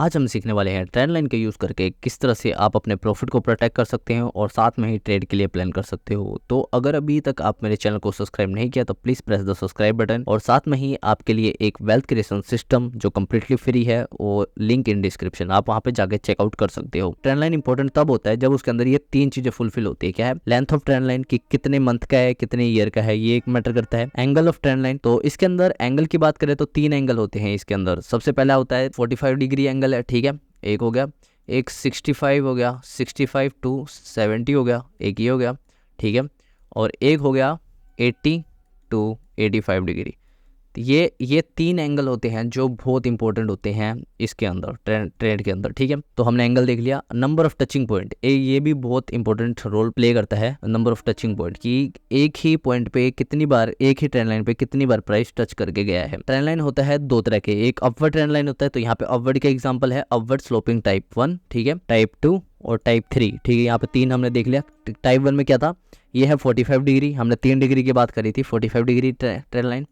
आज हम सीखने वाले हैं ट्रेंड लाइन का यूज़ करके किस तरह से आप अपने प्रॉफिट को प्रोटेक्ट कर सकते हैं और साथ में ही ट्रेड के लिए प्लान कर सकते हो। तो अगर अभी तक आप मेरे चैनल को सब्सक्राइब नहीं किया तो please press the subscribe button, और साथ में ही आपके लिए एक वेल्थ क्रिएशन सिस्टम जो कम्प्लीटली फ्री है, वो लिंक इन डिस्क्रिप्शन, आप वहाँ पे जाके चेकआउट कर सकते हो। ट्रेंड लाइन इंपॉर्टेंट तब होता है जब उसके अंदर ये तीन चीज़ें फुलफिल होती है। क्या है? लेंथ ऑफ ट्रेंड लाइन की कितने मंथ का है, कितने ईयर का है, ये एक मैटर करता है। एंगल ऑफ ट्रेंड लाइन, तो इसके अंदर एंगल की बात करें तो तीन एंगल होते हैं इसके अंदर। सबसे पहला होता है 45 डिग्री एंगल है, ठीक है, एक हो गया। एक 65 हो गया, 65 टू 70 हो गया, एक ये हो गया, ठीक है। और एक हो गया 80 टू 85 डिग्री। तो ये तीन एंगल होते हैं जो बहुत इंपॉर्टेंट होते हैं इसके अंदर, ट्रेड के अंदर, ठीक है। तो हमने एंगल देख लिया। नंबर ऑफ टचिंग पॉइंट, ये भी बहुत इंपॉर्टेंट रोल प्ले करता है। नंबर ऑफ टचिंग पॉइंट कि एक ही पॉइंट पे कितनी बार, एक ही ट्रेंड लाइन पे कितनी बार प्राइस टच करके गया है। ट्रेंड लाइन होता है दो तरह के, एक अपवर्ड ट्रेंड लाइन होता है, तो यहाँ पे अपवर्ड का एग्जाम्पल है अपवर्ड स्लोपिंग टाइप 1, ठीक है, टाइप 2 और टाइप 3, ठीक है। यहाँ पे तीन हमने देख लिया। टाइप 1 में क्या था? ये है 45 डिग्री, हमने 3 डिग्री की बात करी थी, 45 डिग्री ट्रेंड लाइन।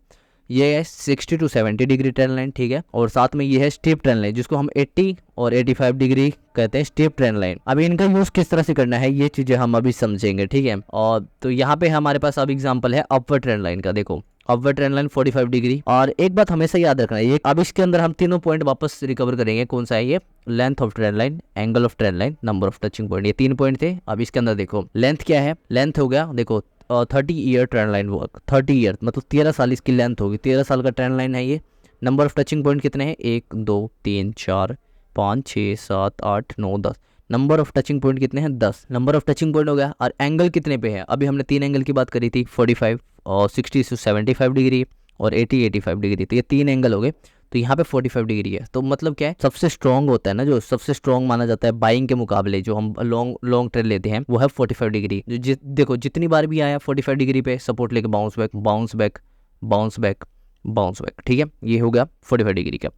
ये है 60 टू 70 डिग्री ट्रेंड लाइन, ठीक है। और साथ में ये है स्टीप ट्रेंड लाइन, जिसको हम 80 और 85 डिग्री कहते हैं, स्टीप ट्रेंड लाइन। अभी इनका यूज किस तरह से करना है ये चीजें हम अभी समझेंगे, ठीक है। और तो यहाँ पे हमारे पास अब एग्जांपल है अपवर्ड ट्रेंड लाइन का। देखो अपवर्ड ट्रेंड लाइन 45 डिग्री, और एक बात हमेशा याद रखना है, ये अब इसके अंदर हम तीनों पॉइंट वापस रिकवर करेंगे। कौन सा है ये? Length of trend line, angle of trend line, number of touching point, ये तीन पॉइंट थे। अब इसके अंदर देखो लेंथ क्या है। लेंथ हो गया, देखो 30 year trend line work, 30 year मतलब 13 साल इसकी लेंथ होगी, 13 साल का ट्रेंड लाइन है ये। नंबर ऑफ टचिंग पॉइंट कितने हैं? 1 2 3 4 5 6 7 8 9 10। नंबर ऑफ टचिंग पॉइंट कितने हैं? 10 नंबर ऑफ टचिंग पॉइंट हो गया। और एंगल कितने पे है? अभी हमने तीन एंगल की बात करी थी, 45 और 60 से 75 डिग्री और 80 85 डिग्री, तो ये तीन एंगल हो गए। तो यहाँ पे 45 डिग्री है, तो मतलब क्या है, सबसे स्ट्रॉन्ग होता है ना, जो सबसे स्ट्रॉन्ग माना जाता है बाइंग के मुकाबले, जो हम लॉन्ग ट्रेड लेते हैं, वो है 45 डिग्री। देखो जितनी बार भी आया 45 डिग्री पे सपोर्ट लेके bounce back bounce back bounce back bounce back, ठीक है। ये हो गया 45 डिग्री का।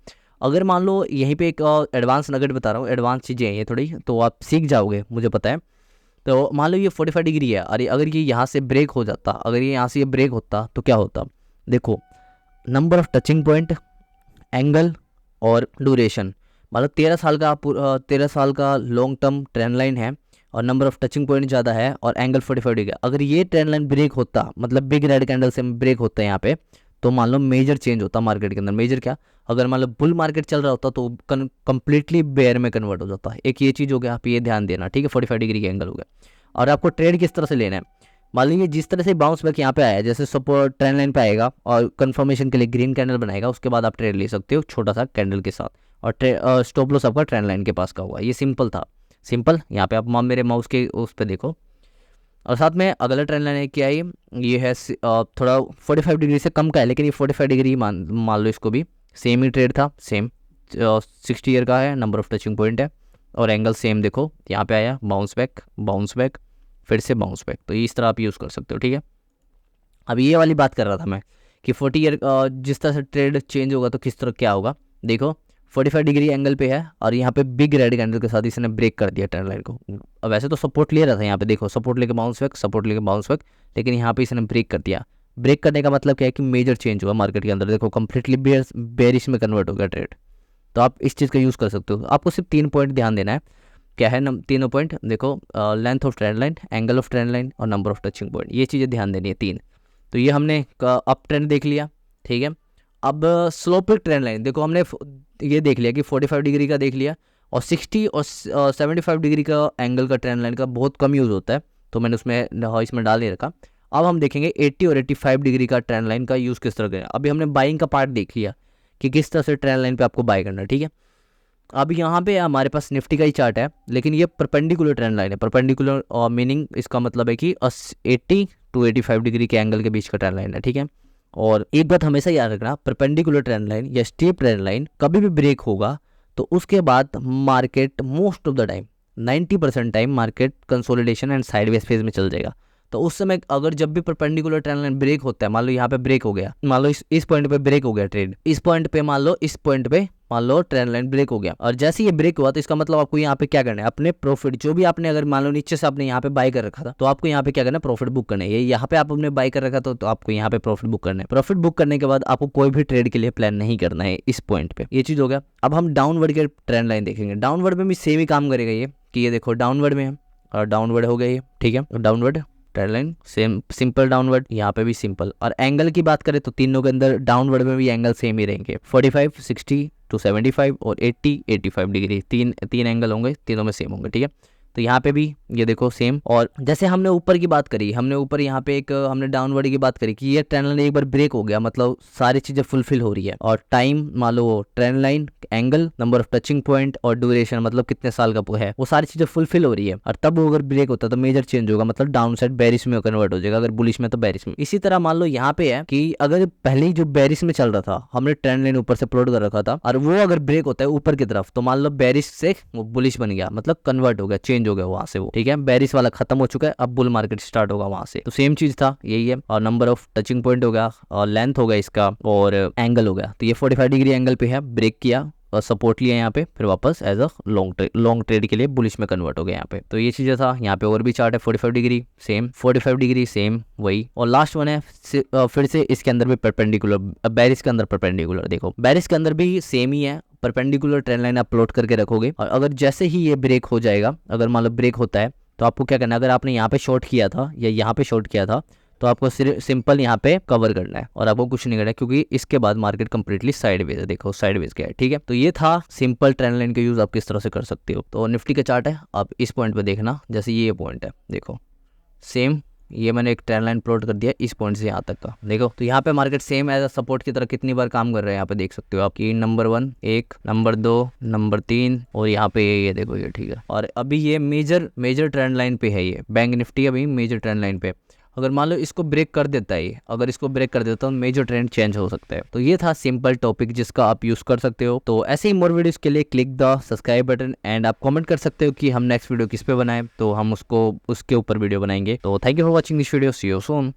अगर मान लो यहीं पे एक एडवांस नगेट बता रहा हूँ, एडवांस चीज़ें हैं ये थोड़ी, तो आप सीख जाओगे मुझे पता है। तो मान लो ये 45 डिग्री है, अरे अगर ये यहाँ से ब्रेक हो जाता, अगर ये यहाँ से ये ब्रेक होता तो क्या होता? देखो number of touching point, angle और ड्यूरेशन, मतलब 13 साल का लॉन्ग टर्म ट्रेंड लाइन है, और नंबर ऑफ टचिंग पॉइंट ज़्यादा है, और एंगल 45 डिग्री। अगर ये ट्रेंड लाइन ब्रेक होता, मतलब बिग रेड कैंडल से ब्रेक होता है यहाँ पे, तो मान लो मेजर चेंज होता मार्केट के अंदर। मेजर क्या? अगर मान लो बुल मार्केट चल रहा होता तो कंप्लीटली बेयर में कन्वर्ट हो जाता है। एक ये चीज़ हो गया, आप ये ध्यान देना, ठीक है। 45 डिग्री का एंगल हो गया। और आपको ट्रेड किस तरह से लेना है? मान लीजिए जिस तरह से बाउंस बैक यहाँ पे आया, जैसे सपोर्ट ट्रेंड लाइन पे आएगा और कंफर्मेशन के लिए ग्रीन कैंडल बनाएगा, उसके बाद आप ट्रेड ले सकते हो छोटा सा कैंडल के साथ, और स्टॉप लॉस आपका ट्रेंड लाइन के पास का हुआ। ये सिंपल था, सिंपल। यहाँ पे आप मेरे माउस के उस पर देखो। और साथ में अगला ट्रेंड लाइन क्या है? ये है थोड़ा 45 डिग्री से कम का है, लेकिन ये 45 डिग्री मान लो इसको भी, सेम ही ट्रेड था, सेम 60 ईयर का है, नंबर ऑफ टचिंग पॉइंट है, और एंगल सेम। देखो यहाँ पे आया बाउंस बैक फिर से बाउंस बैक, तो इस तरह आप यूज़ कर सकते हो, ठीक है। अब ये वाली बात कर रहा था मैं कि 40 ईयर जिस तरह से ट्रेड चेंज होगा तो किस तरह क्या होगा। देखो 45 डिग्री एंगल पे है, और यहाँ पे बिग रेड कैंडल के साथ इसने ब्रेक कर दिया ट्रेंड लाइन को। अब वैसे तो सपोर्ट ले रहा था यहाँ पे, देखो सपोर्ट लेके बाउंस बैक, लेकिन यहाँ पे इसने ब्रेक कर दिया। ब्रेक करने का मतलब क्या है कि मेजर चेंज हुआ मार्केट के अंदर। देखो कंप्लीटली बेरिश में कन्वर्ट हो गया ट्रेड। तो आप इस चीज़ का यूज़ कर सकते हो। आपको सिर्फ 3 पॉइंट ध्यान देना है। क्या है तीनों पॉइंट? देखो length of trend line, angle of trend line और नंबर ऑफ टचिंग पॉइंट, ये चीज़ें ध्यान देनी है, तीन। तो ये हमने अप ट्रेंड देख लिया, ठीक है। अब स्लोपिक ट्रेंड लाइन, देखो हमने ये देख लिया कि 45 डिग्री का देख लिया, और 60 और 75 डिग्री का एंगल का ट्रेंड लाइन का बहुत कम यूज़ होता है, तो मैंने इसमें डाल नहीं रखा। अब हम देखेंगे 80 और 85 डिग्री का ट्रेंड लाइन का यूज़ किस तरह का है। अभी हमने बाइंग का पार्ट देख लिया कि किस तरह से ट्रेंड लाइन पे आपको बाय करना है, ठीक है। अब यहाँ पे हमारे पास निफ्टी का ही चार्ट है, लेकिन ये परपेंडिकुलर ट्रेंड लाइन है। परपेंडिकुलर मीनिंग इसका मतलब है कि 80 टू 85 डिग्री के एंगल के बीच का ट्रेंड लाइन है, ठीक है। और एक बात हमेशा याद रखना, परपेंडिकुलर ट्रेंड लाइन या स्टीप ट्रेंड लाइन कभी भी ब्रेक होगा तो उसके बाद market most of the time 90% time market consolidation and sideways phase में चल जाएगा। तो उस समय अगर जब भी परपेंडिकुलर ट्रेंड लाइन ब्रेक होता है, मान लो यहाँ पे ब्रेक हो गया, मान लो इस पॉइंट पे ब्रेक हो गया ट्रेड, इस पॉइंट पे मान लो इस पॉइंट पे मान लो ट्रेंड लाइन ब्रेक हो गया और जैसे ये ब्रेक हुआ तो इसका मतलब आपको यहाँ पे क्या करना है, अपने प्रॉफिट जो भी आपने अगर मान लो नीचे से आपने यहाँ पे बाय कर रखा था तो आपको यहाँ पे क्या करना है, प्रॉफिट बुक करना है। ये यहाँ पे आपने बाय कर रखा था तो आपको यहाँ पे प्रॉफिट बुक करना है। प्रॉफिट बुक करने के बाद आपको कोई भी ट्रेड के लिए प्लान नहीं करना है इस पॉइंट पे। ये चीज हो गया। अब हम डाउनवर्ड के ट्रेंड लाइन देखेंगे। डाउनवर्ड में भी सेम ही काम करेगा ये कि ये देखो डाउनवर्ड में है और डाउनवर्ड हो गया ये, ठीक है। Downward trend line same, simple downward, यहाँ पे भी सिंपल। और एंगल की बात करें तो तीनों के अंदर डाउनवर्ड में भी एंगल सेम ही रहेंगे, 45, 60 to 75 और 80, 85 डिग्री। तीन एंगल होंगे, तीनों में सेम होंगे, ठीक है। तो यहाँ पे भी ये देखो सेम। और जैसे हमने ऊपर की बात करी, हमने ऊपर यहाँ पे एक हमने डाउनवर्ड की बात करी कि ये ट्रेंड लाइन एक बार ब्रेक हो गया मतलब सारी चीजें फुलफिल हो रही है। और टाइम मान लो trend line, angle, number of touching point और ड्यूरेशन मतलब कितने साल का है, वो सारी चीजें फुलफिल हो रही है। और तब वो अगर ब्रेक होता है तो मेजर चेंज होगा, मतलब डाउन साइड बेरिश में कन्वर्ट हो जाएगा, अगर बुलिश में तो बेरिश में। इसी तरह मान लो यहाँ पे है कि अगर पहले ही जो बेरिश में चल रहा था हमने ट्रेंड लाइन ऊपर से प्लॉट कर रखा था और वो अगर ब्रेक होता है ऊपर की तरफ तो मान लो बेरिश से वो बुलिश बन गया, मतलब कन्वर्ट हो गया, चेंज हो गया वहां से वो, ठीक है। बेरिश वाला खत्म हो चुका है, अब बुल मार्केट स्टार्ट होगा वहां से। तो सेम चीज था, यही है। और नंबर ऑफ टचिंग पॉइंट हो गया और लेंथ हो गया इसका और एंगल हो गया। तो ये 45 डिग्री एंगल पे है, ब्रेक किया और सपोर्ट लिया यहाँ पे, फिर वापस एज अ लॉन्ग ट्रेड के लिए बुलिश में कन्वर्ट हो गया यहाँ पे। तो ये चीजें था। यहाँ पे और भी चार्ट है, 45 डिग्री सेम, 45 डिग्री सेम वही। और लास्ट वन है फिर से इसके अंदर भी परपेंडिकुलर, बेरिश के अंदर परपेंडिकुलर। देखो बेरिश के अंदर भी सेम ही है, परपेंडिकुलर ट्रेंड लाइन आप प्लॉट करके रखोगे। और अगर जैसे ही ये ब्रेक हो जाएगा, अगर मान लो ब्रेक होता है तो आपको क्या करना है, अगर आपने यहाँ पे शॉर्ट किया था या यहाँ पे शॉर्ट किया था तो आपको सिंपल यहाँ पे कवर करना है और आपको कुछ नहीं करना है, क्योंकि इसके बाद मार्केट कंप्लीटली साइडवेज है। देखो साइडवेज क्या है, ठीक है। तो ये था सिंपल ट्रेंड लाइन का यूज आप किस तरह से कर सकते हो। तो निफ्टी का चार्ट है, आप इस पॉइंट पे देखना, जैसे ये पॉइंट है देखो सेम, ये मैंने एक ट्रेंड लाइन प्लॉट कर दिया इस पॉइंट से यहाँ तक का, देखो। तो यहाँ पे market same as a support की तरह कितनी बार काम कर रहे हैं यहाँ पे देख सकते हो आप कि नंबर 1 एक, नंबर 2, नंबर 3 और यहाँ पे ये देखो ये, ठीक है। और अभी ये मेजर ट्रेंड लाइन पे है, ये बैंक निफ्टी अभी मेजर ट्रेंड लाइन पे। अगर मान लो इसको ब्रेक कर देता है, अगर इसको ब्रेक कर देता है तो मेजर ट्रेंड चेंज हो सकता है। तो ये था सिंपल टॉपिक जिसका आप यूज कर सकते हो। तो ऐसे ही मोर वीडियोस के लिए click the subscribe button and आप कमेंट कर सकते हो कि हम नेक्स्ट वीडियो किस पे बनाएं, तो हम उसके ऊपर वीडियो बनाएंगे। तो thank you for watching this video, see you soon.